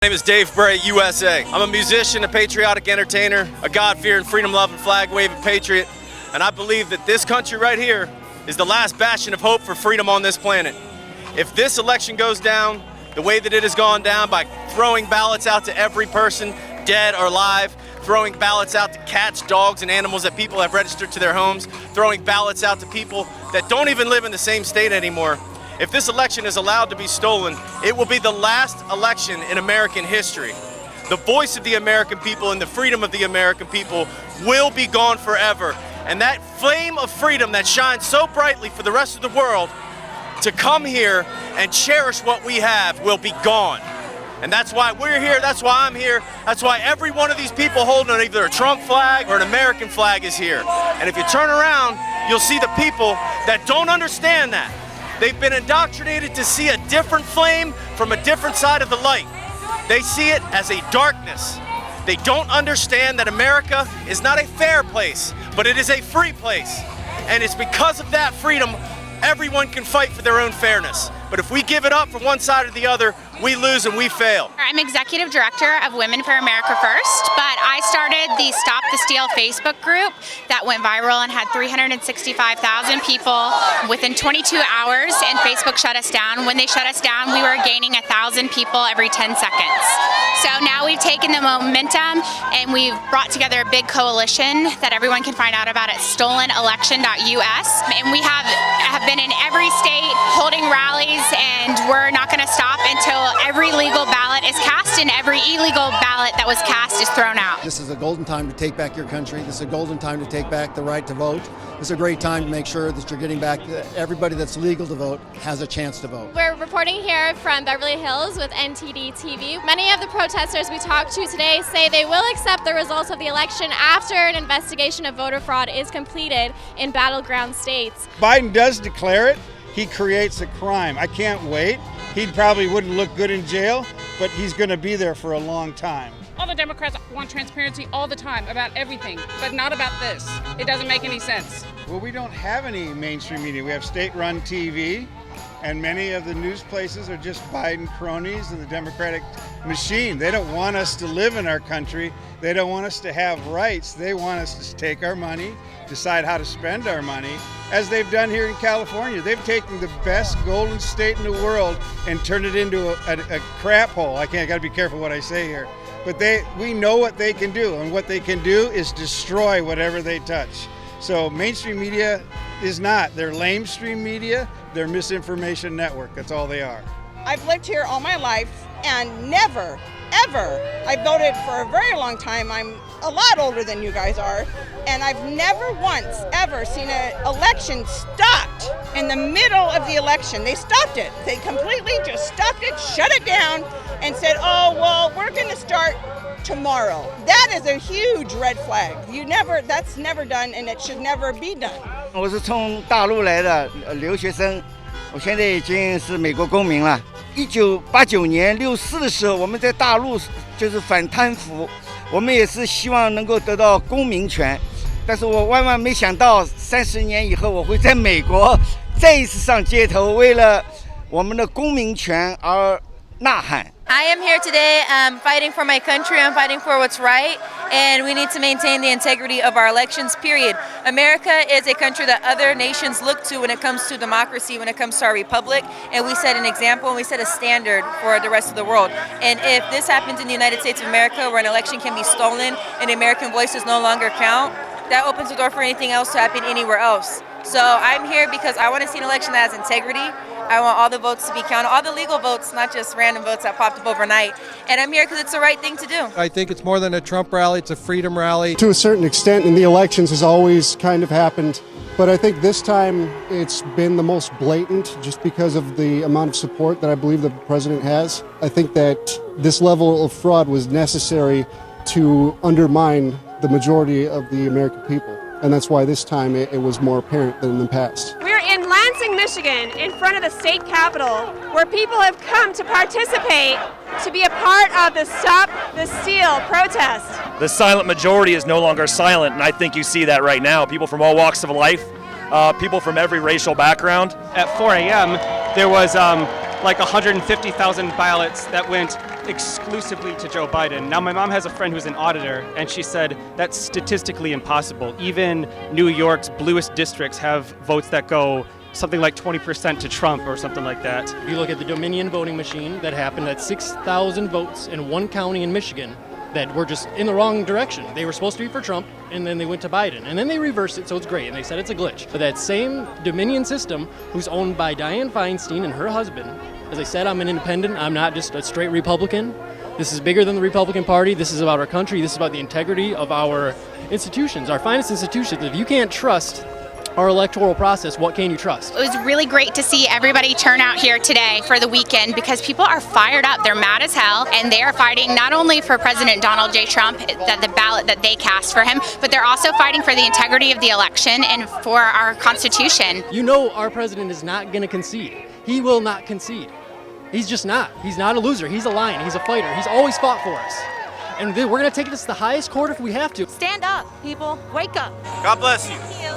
My name is Dave Bray, USA. I'm a musician, a patriotic entertainer, a God-fearing, freedom-loving, flag-waving patriot, and I believe that this country right here is the last bastion of hope for freedom on this planet. If this election goes down the way that it has gone down, by throwing ballots out to every person, dead or alive, throwing ballots out to cats, dogs, and animals that people have registered to their homes, throwing ballots out to people that don't even live in the same state anymore, if this election is allowed to be stolen, it will be the last election in American history. The voice of the American people and the freedom of the American people will be gone forever. And that flame of freedom that shines so brightly for the rest of the world to come here and cherish what we have will be gone. And that's why we're here, that's why I'm here, that's why every one of these people holding either a Trump flag or an American flag is here. And if you turn around, you'll see the people that don't understand that. They've been indoctrinated to see a different flame from a different side of the light. They see it as a darkness. They don't understand that America is not a fair place, but it is a free place. And it's because of that freedom, everyone can fight for their own fairness. But if we give it up from one side or the other, we lose and we fail. I'm executive director of Women for America First, but I started the Stop the Steal Facebook group that went viral and had 365,000 people within 22 hours, and Facebook shut us down. When they shut us down, we were gaining 1,000 people every 10 seconds. So now we've taken the momentum and we've brought together a big coalition that everyone can find out about at stolenelection.us. And we have been in every state holding rallies, and we're not going to stop until every legal ballot is cast and every illegal ballot that was cast is thrown out. This is a golden time to take back your country. This is a golden time to take back the right to vote. This is a great time to make sure that you're getting back everybody that's legal to vote has a chance to vote. We're reporting here from Beverly Hills with NTD TV. Many of the protesters we talked to today say they will accept the results of the election after an investigation of voter fraud is completed in battleground states. Biden does declare it. He creates a crime. I can't wait. He probably wouldn't look good in jail, but he's going to be there for a long time. All the Democrats want transparency all the time about everything, but not about this. It doesn't make any sense. Well, we don't have any mainstream media. We have state-run TV, and many of the news places are just Biden cronies and the Democratic machine. They don't want us to live in our country. They don't want us to have rights. They want us to take our money, decide how to spend our money, as they've done here in California. They've taken the best golden state in the world and turned it into a crap hole. I got to be careful what I say here. But we know what they can do, and what they can do is destroy whatever they touch. So mainstream media is not. They're lamestream media. They're misinformation network. That's all they are. I've lived here all my life, and never, ever, I voted for a very long time. I'm a lot older than you guys are, and I've never once ever seen an election stopped in the middle of the election. They stopped it. They completely just stopped it, shut it down, and said, oh, well, we're going to start tomorrow. That is a huge red flag. That's never done, and it should never be done. 我是从大陆来的留学生，我现在已经是美国公民了。1989年64的时候，我们在大陆就是反贪腐，我们也是希望能够得到公民权，但是我万万没想到30年以后，我会在美国再一次上街头，为了我们的公民权而呐喊。I am here today fighting for my country. I'm fighting for what's right, and we need to maintain the integrity of our elections, period. America is a country that other nations look to when it comes to democracy, when it comes to our republic, and we set an example and we set a standard for the rest of the world. And if this happens in the United States of America, where an election can be stolen and the American voices no longer count, that opens the door for anything else to happen anywhere else. So I'm here because I want to see an election that has integrity. I want all the votes to be counted, all the legal votes, not just random votes that popped up overnight. And I'm here because it's the right thing to do. I think it's more than a Trump rally, it's a freedom rally. To a certain extent, in the elections has always kind of happened, but I think this time it's been the most blatant just because of the amount of support that I believe the president has. I think that this level of fraud was necessary to undermine the majority of the American people. And that's why this time it was more apparent than in the past. We're in Lansing, Michigan, in front of the state capitol, where people have come to participate, to be a part of the Stop the Steal protest. The silent majority is no longer silent, and I think you see that right now. People from all walks of life, people from every racial background. At 4 a.m., there was like 150,000 ballots that went exclusively to Joe Biden. Now, my mom has a friend who's an auditor, and she said that's statistically impossible. Even New York's bluest districts have votes that go something like 20% to Trump or something like that. If you look at the Dominion voting machine, that happened at 6,000 votes in one county in Michigan that were just in the wrong direction. They were supposed to be for Trump, and then they went to Biden. And then they reversed it, so it's great, and they said it's a glitch. But that same Dominion system, who's owned by Dianne Feinstein and her husband, as I said, I'm an independent, I'm not just a straight Republican. This is bigger than the Republican Party. This is about our country. This is about the integrity of our institutions, our finest institutions. If you can't trust our electoral process, what can you trust? It was really great to see everybody turn out here today for the weekend because people are fired up. They're mad as hell, and they are fighting not only for President Donald J. Trump, that the ballot that they cast for him, but they're also fighting for the integrity of the election and for our Constitution. You know our president is not going to concede. He will not concede. He's just not. He's not a loser. He's a lion. He's a fighter. He's always fought for us. And we're going to take this to the highest court if we have to. Stand up, people. Wake up. God bless you.